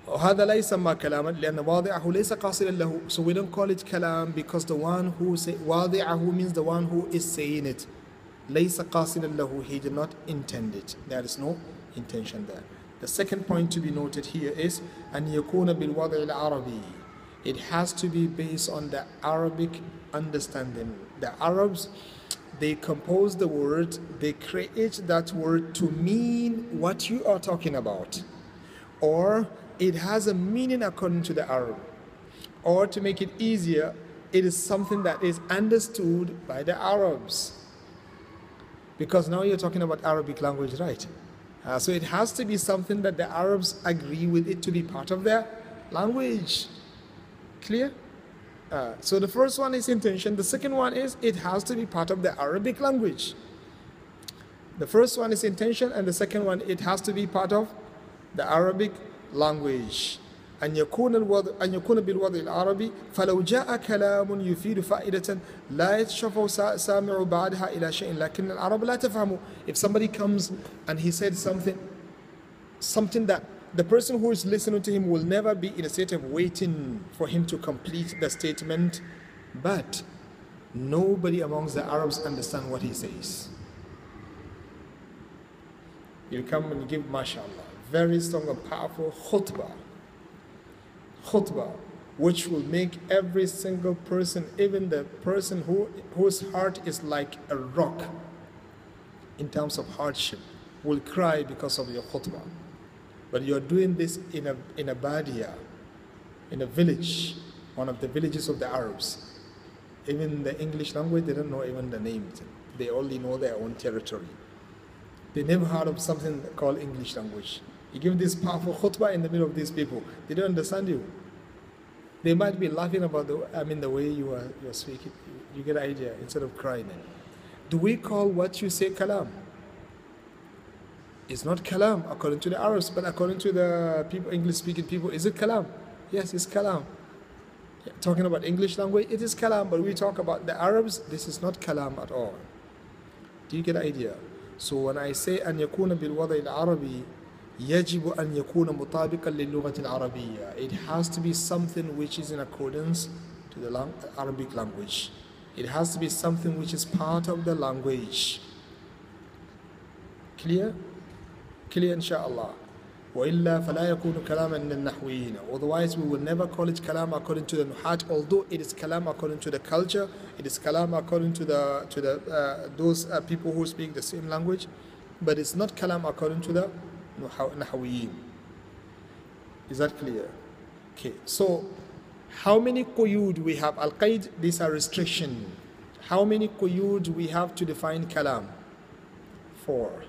هذا لا يسمى كلاما لأن واضعه ليس قاصدا له. So we don't call it kalam because the one who say واضعه means the one who is saying it. ليس قاصدا له, he did not intend it. There is no intention there. The second point to be noted here is أن يكون بالوضع العربي. It has to be based on the Arabic understanding. The Arabs, they compose the word, they create that word to mean what you are talking about. Or it has a meaning according to the Arab. Or to make it easier, it is something that is understood by the Arabs. Because now you're talking about Arabic language, right? So it has to be something that the Arabs agree with it to be part of their language. Clear? So the first one is intention. The second one is it has to be part of the Arabic language. The first one is intention, and the second one, it has to be part of the Arabic language. أن يكون بالوضع العربي فلو جاء كلام يفيد فائدة لا يتشفع سامع بعدها إلى شيء لكن العرب لا تفهمه. If somebody comes and he said something that the person who is listening to him will never be in a state of waiting for him to complete the statement, but nobody amongst the Arabs understand what he says. You come and give, mashallah, very strong and powerful khutbah, which will make every single person, even the person whose heart is like a rock in terms of hardship, will cry because of your khutbah. But you're doing this in a badia, in a village, one of the villages of the Arabs. Even the English language, they don't know even the names. They only know their own territory. They never heard of something called English language. You give this powerful khutbah in the middle of these people. They don't understand you. They might be laughing about the way you are speaking. You get an idea, instead of crying. Do we call what you say kalam? It's not kalam according to the Arabs, but according to the people, English-speaking people, is it kalam? Yes, it's kalam. Yeah, talking about English language, it is kalam, but we talk about the Arabs, this is not kalam at all. Do you get an idea? So when I say أن يكون بالوضع العربي يجب أن يكون مطابقا للغة العربية, it has to be something which is in accordance to the Arabic language. It has to be something which is part of the language. Clear? Clear inshallah. وإلا فلا يكون كلاما للنحويين. Otherwise we will never call it kalam according to the nuhat, although it is kalam according to the culture, it is kalam according to those people who speak the same language, but it's not kalam according to the nahwiyin. Is that clear? Okay, so how many quyud we have? Al-qaid, these are restrictions. How many quyud we have to define kalam? 4.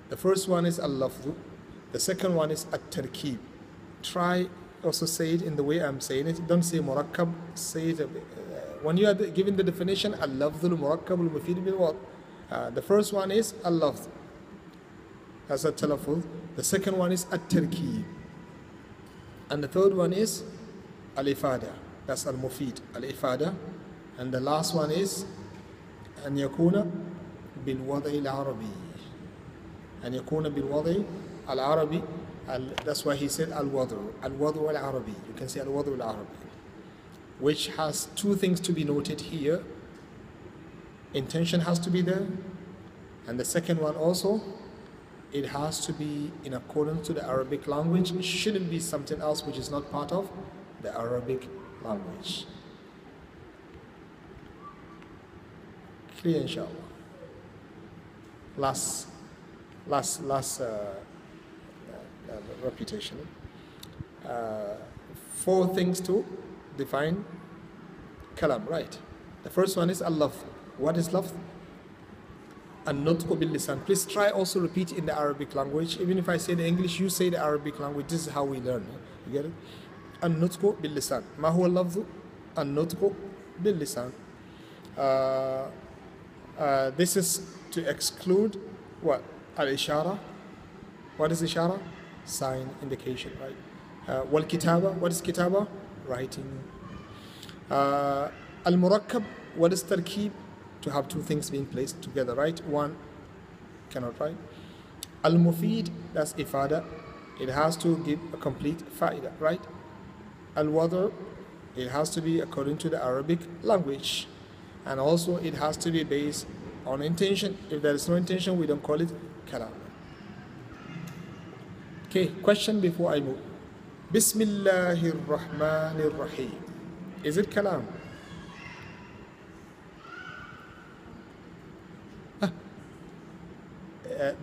The first one is al-lafzu. The second one is at-tarkib. Try also say it in the way I'm saying it. Don't say murakkab. Say it when you are giving the definition. Al-lafzul murakkab al-mufid bil-wad. The first one is al-lafz. That's a talaffuz. The second one is at-tarkib. And the third one is al-ifada. That's al-mufid. Al-ifada. And the last one is an yakuna bil-wadi al-arabi. An yakuna bil-wadi al-Arabi, that's why he said al-Wadu al-Arabi. You can say al-Wadu al-Arabi, which has 2 things to be noted here. Intention has to be there, and the second one also, it has to be in accordance to the Arabic language. It shouldn't be something else which is not part of the Arabic language. Clear, inshallah. Last repetition. 4 things to define kalam, right? The first one is al-lafz. What is lafz? An-nutqu bil-lisan. Please try also repeat in the Arabic language. Even if I say the English, you say the Arabic language. This is how we learn. You get it? An-nutqu bil-lisan. Ma huwa al-lafzu? An-nutqu bil-lisan. This is to exclude what? Al-ishara. What is ishara? Sign, indication, right? Wal kitaba, what is kitaba? Writing. Al-murakkab, what is tarkib? To have 2 things being placed together, right? One cannot write. Al-mufid, that's ifada. It has to give a complete faida, right? Al-wadu, it has to be according to the Arabic language. And also it has to be based on intention. If there is no intention, we don't call it kalam. Okay, question before I move. Bismillahir Rahmanir Rahim. Is it kalam?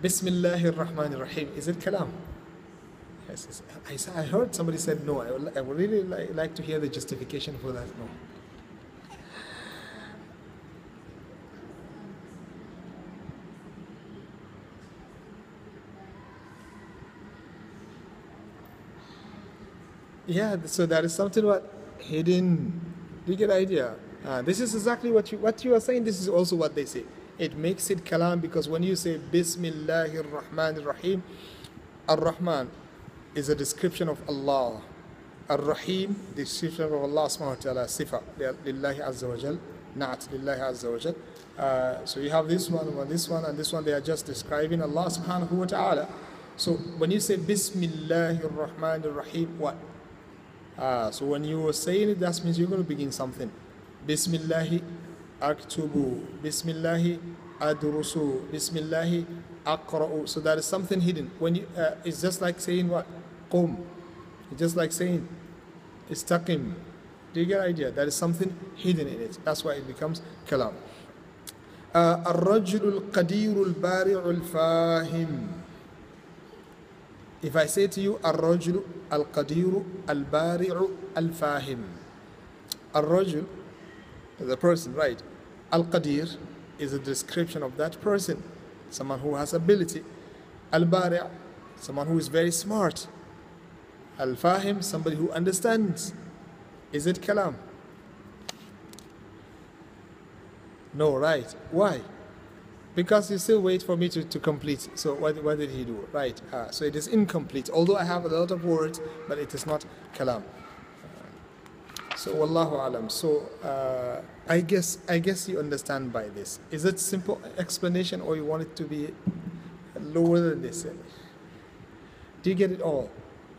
Bismillahir Rahmanir Rahim. Is it kalam? Yes. I heard somebody said no. I would really like to hear the justification for that. No. Yeah, so that is something what hidden. Do you get the idea? This is exactly what you are saying. This is also what they say. It makes it kalam because when you say Bismillahir Rahmanir Rahim, Ar-Rahman is a description of Allah. Ar-Rahim, description of Allah subhanahu wa ta'ala, sifa, lillahi azza wa jal, na'at lillahi azza wa jal. So you have this one, and this one, they are just describing Allah subhanahu wa ta'ala. So when you say Bismillahir Rahmanir Rahim, what? So when you are saying it, that means you're going to begin something. Bismillahi aktubu, Bismillahi adrusu, Bismillahi aqra'u. So that is something hidden. When you, it's just like saying what? Qum. It's just like saying istaqim. Do you get the idea? There is something hidden in it. That's why it becomes kalam. الرجل القدير البارع الفاهم. If I say to you الرجل القدير البارع الفاهم, الرجل, the person, right? Al-Qadir is a description of that person, someone who has ability. Al-Bari', someone who is very smart. Al-Fahim, somebody who understands. Is it kalam? No, right? Why? Because you still wait for me to complete. So what did he do? Right? So it is incomplete. Although I have a lot of words, but it is not kalam. So wallahu alam. So I guess you understand by this. Is it simple explanation or you want it to be lower than this? Do you get it all?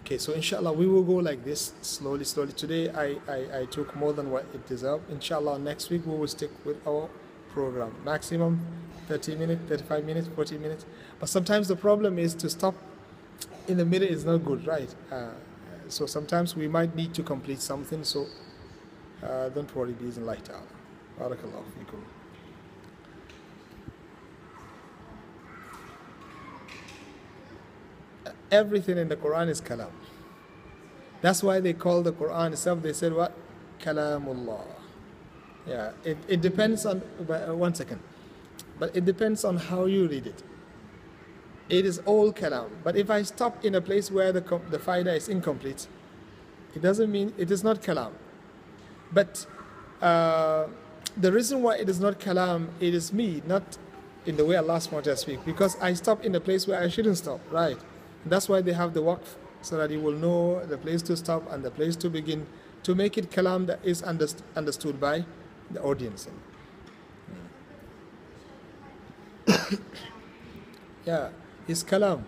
Okay, so inshallah we will go like this, slowly. Today I took more than what it deserved. Inshallah next week we will stick with our program. Maximum 30 minutes, 35 minutes, 40 minutes. But sometimes the problem is to stop in the middle is not good, right? So sometimes we might need to complete something, so don't worry, be in light ta'ala. Barakallahu feekum. Everything in the Quran is kalam. That's why they call the Quran itself, they said what? Kalamullah. Yeah, it depends on, one second. But it depends on how you read it. It is all kalam. But if I stop in a place where the faida is incomplete, it doesn't mean it is not kalam. But the reason why it is not kalam, it is me, not in the way Allah subhanahu wa ta'ala speaks. Because I stop in a place where I shouldn't stop, right? And that's why they have the waqf, so that you will know the place to stop and the place to begin, to make it kalam that is understood by the audience. Yeah, it's kalam.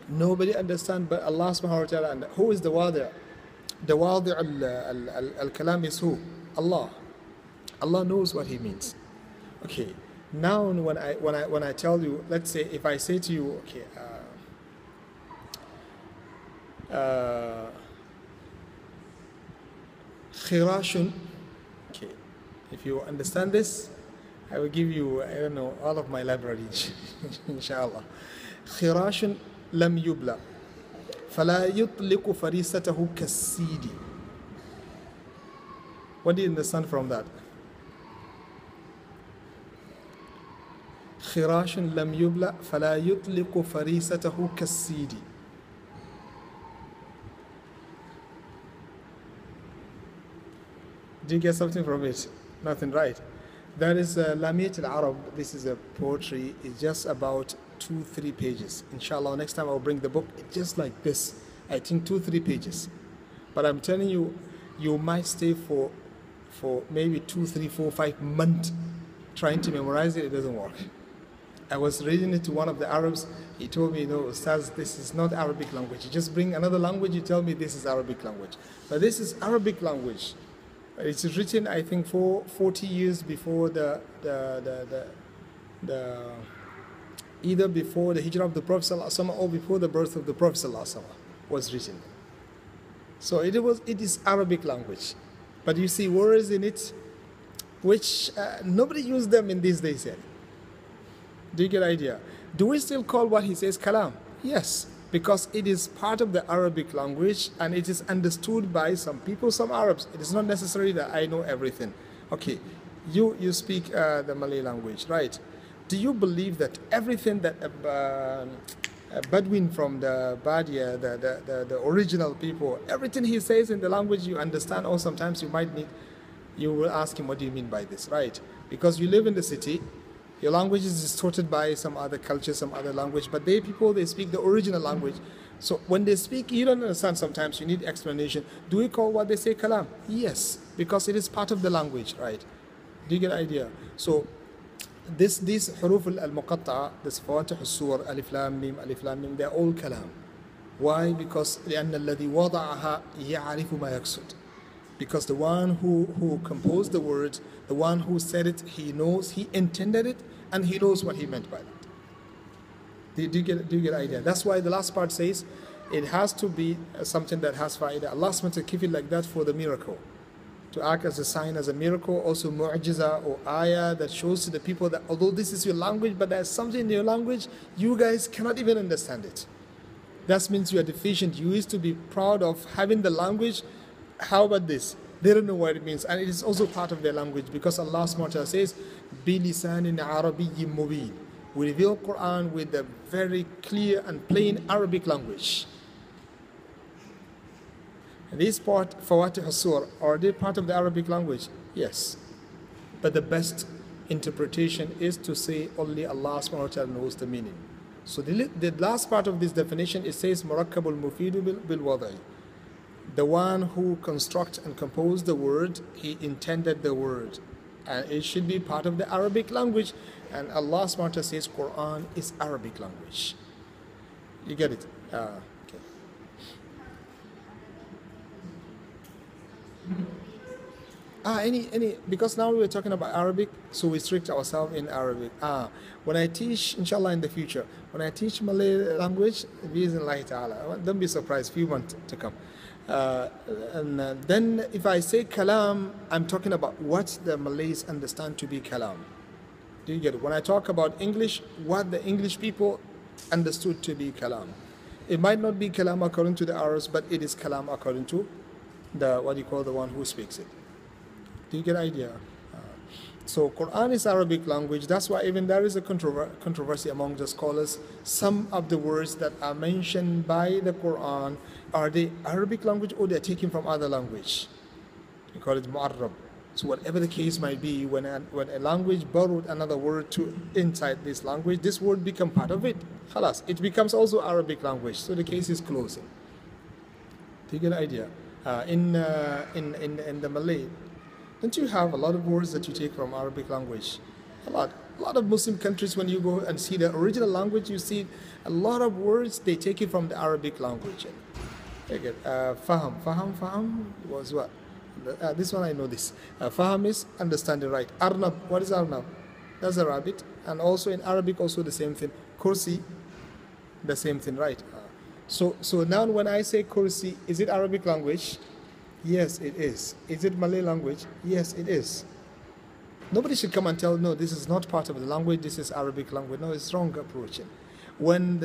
Nobody understands but Allah subhanahu wa ta'ala. And who is the wadi'? The wadi' al-kalam is who? Allah. Allah knows what he means. Okay. Now when I tell you, let's say if I say to you, okay, khirashun, okay, if you understand this, I will give you, I don't know, all of my library, inshallah. Khirashun lam yubla, fala yutliqu farisatahu kassidi. What do you understand from that? خراش لم يبلع فلا يطلق فريسته كالسيد. Do you get something from it? Nothing, right? That is Lamiyat al-Arab. This is a poetry. It's just about 2-3 pages. Inshallah, next time I'll bring the book. It's just like this. I think 2-3 pages. But I'm telling you, you might stay for maybe 2, 3, 4, 5 months trying to memorize it. It doesn't work. I was reading it to one of the Arabs. He told me, no, Ustaz, this is not Arabic language. You just bring another language, you tell me this is Arabic language. But this is Arabic language. It's written, I think, 40 years before either before the hijrah of the Prophet ﷺ or before the birth of the Prophet ﷺ was written. So it is Arabic language. But you see words in it which nobody used them in these days yet. Do you get the idea? Do we still call what he says kalam? Yes, because it is part of the Arabic language and it is understood by some people, some Arabs. It is not necessary that I know everything. Okay, you speak the Malay language, right? Do you believe that everything that Bedouin from the Badia, the original people, everything he says in the language you understand, or sometimes you will ask him, what do you mean by this, right? Because you live in the city, your language is distorted by some other culture, some other language, but they speak the original language. So when they speak, you don't understand sometimes, you need explanation. Do we call what they say kalam? Yes, because it is part of the language, right? Do you get the idea? So these huruf al-muqatta'a, this fawatih al-sur, alif lam mim, they're all kalam. Why? Because لأن الذي وضعها يعرف ما يقصد. Because the one who composed the words, the one who said it, he knows, he intended it, and he knows what he meant by that. Do you get the idea? That's why the last part says it has to be something that has fa'idah. Allah is meant to keep it like that for the miracle, to act as a sign, as a miracle, also mu'jiza or ayah that shows to the people that although this is your language, but there's something in your language, you guys cannot even understand it. That means you are deficient. You used to be proud of having the language. How about this? They don't know what it means, and it is also part of their language, because Allah subhanahu wa ta'ala says, بِلِسَانٍ عَرَبِيٍّ مُبِينٍ. We reveal Quran with a very clear and plain Arabic language. And this part, Fawatih al-Sur, are they part of the Arabic language? Yes. But the best interpretation is to say only Allah subhanahu wa ta'ala knows the meaning. So the last part of this definition, it says Murakkabul Mufidu bil Wada'i. The one who constructs and composed the word, he intended the word. And it should be part of the Arabic language. And Allah subhanahu wa ta'ala says Quran is Arabic language. You get it? Okay. Because now we're talking about Arabic, so we restrict ourselves in Arabic. When I teach, inshallah, in the future, when I teach Malay language, bi'iznillahi ta'ala, don't be surprised, few months to come. Then if I say kalam, I'm talking about what the Malays understand to be kalam. Do you get it? When I talk about English, what the English people understood to be kalam. It might not be kalam according to the Arabs, but it is kalam according to the one who speaks it. Do you get the idea? So Quran is Arabic language. That's why even there is a controversy among the scholars. Some of the words that are mentioned by the Quran, are they Arabic language or they're taken from other language? We call it mu'arrab. So whatever the case might be, when a language borrowed another word to inside this language, this word become part of it. Khalas, it becomes also Arabic language. So the case is closing. Do you get the idea? In the Malay, don't you have a lot of words that you take from Arabic language? A lot of Muslim countries, when you go and see the original language, you see a lot of words they take it from the Arabic language. Take it. Faham was what? This one I know this. Faham is understanding, right? Arnab, what is Arnab? That's a rabbit. And also in Arabic, also the same thing. Kursi, the same thing, right? So now when I say kursi, is it Arabic language? Yes, it is. Is it Malay language? Yes, it is. Nobody should come and tell, no, this is not part of the language, this is Arabic language. No, it's wrong approaching. When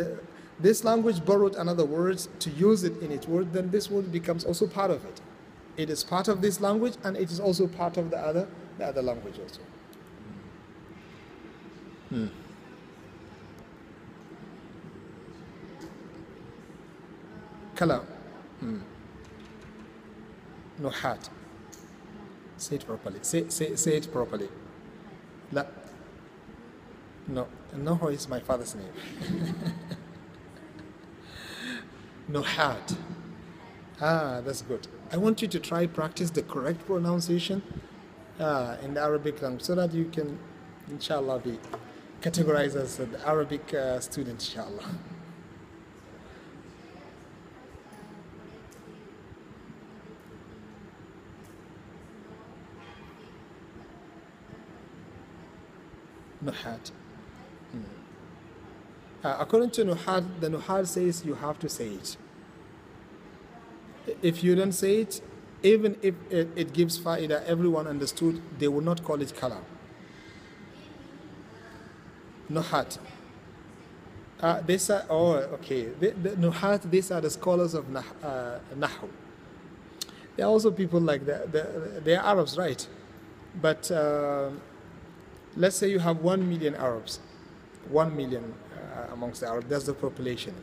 this language borrowed another word to use it in its word, then this word becomes also part of it. It is part of this language, and it is also part of the other language also. Kalam. Nuhat. Say it properly. Say it properly. La. No. Nuh is my father's name. Nuhat. That's good. I want you to try practice the correct pronunciation in the Arabic language so that you can, inshallah, be categorized as an Arabic student, inshallah. Nuhat. According to Nuhat, the Nuhat says you have to say it. If you don't say it, even if it gives fa'idah, everyone understood, they will not call it kalam. Nuhat. They say, oh, okay. The Nuhat, these are the scholars of Nahw. There are also people like that. They are Arabs, right? But let's say you have 1 million Arabs. 1 million amongst the Arab. That's the population.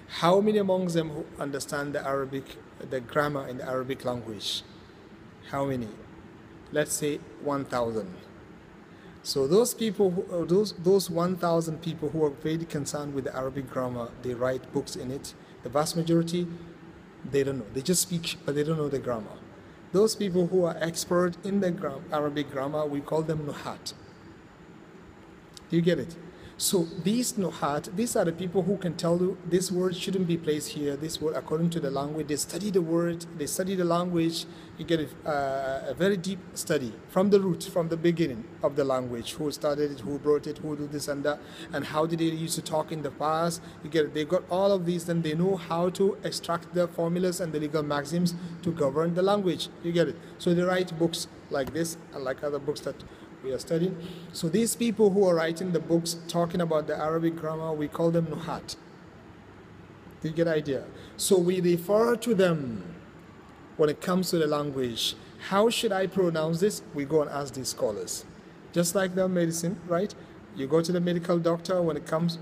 How many amongst them who understand the Arabic, the grammar in the Arabic language? How many? Let's say 1,000. So those people, those 1,000 people who are very concerned with the Arabic grammar, they write books in it. The vast majority, they don't know. They just speak, but they don't know the grammar. Those people who are expert in the Arabic grammar, we call them nuhat. Do you get it? So these nuhat, these are the people who can tell you this word shouldn't be placed here, this word according to the language. They study the word, they study the language. You get a very deep study from the root, from the beginning of the language. Who started it, who wrote it, who did this and that, and how did they used to talk in the past. You get it. They got all of these, then they know how to extract the formulas and the legal maxims to govern the language. You get it. So they write books like this and like other books that we are studying. So these people who are writing the books talking about the Arabic grammar, we call them nuhat. Do you get the idea? So we refer to them when it comes to the language. How should I pronounce this? We go and ask these scholars. Just like the medicine, right? You go to the medical doctor when it comes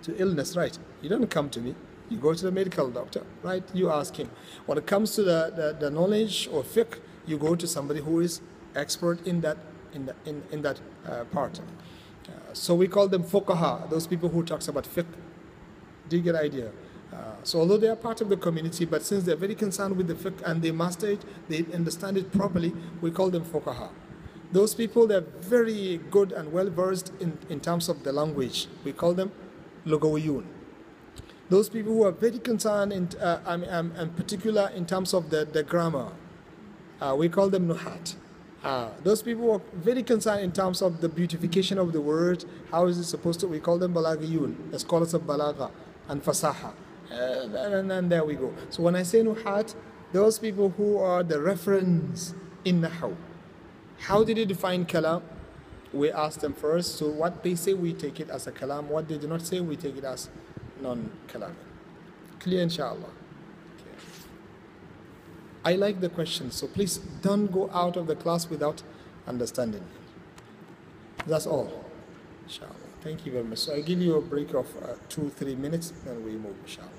to illness, right? You don't come to me. You go to the medical doctor, right? You ask him. When it comes to the knowledge or fiqh, you go to somebody who is expert in that part. So we call them fuqaha, those people who talks about fiqh. Do you get the idea? So although they are part of the community, but since they're very concerned with the fiqh and they master it, they understand it properly, we call them fuqaha. Those people, they're very good and well versed in terms of the language. We call them lugawiyun. Those people who are very concerned in particular in terms of the grammar, we call them nuhat. Those people who are very concerned in terms of the beautification of the word, how is it supposed to, we call them balagiyun, the scholars of balagha and fasaha. And there we go. So when I say nuhat, those people who are the reference in Nahw. How did they define kalam? We ask them first. So what they say, we take it as a kalam. What they do not say, we take it as non-kalam. Clear, inshallah. I like the questions, so please don't go out of the class without understanding. That's all, inshallah. Thank you very much. So I give you a break of 2-3 minutes, then we move, inshallah.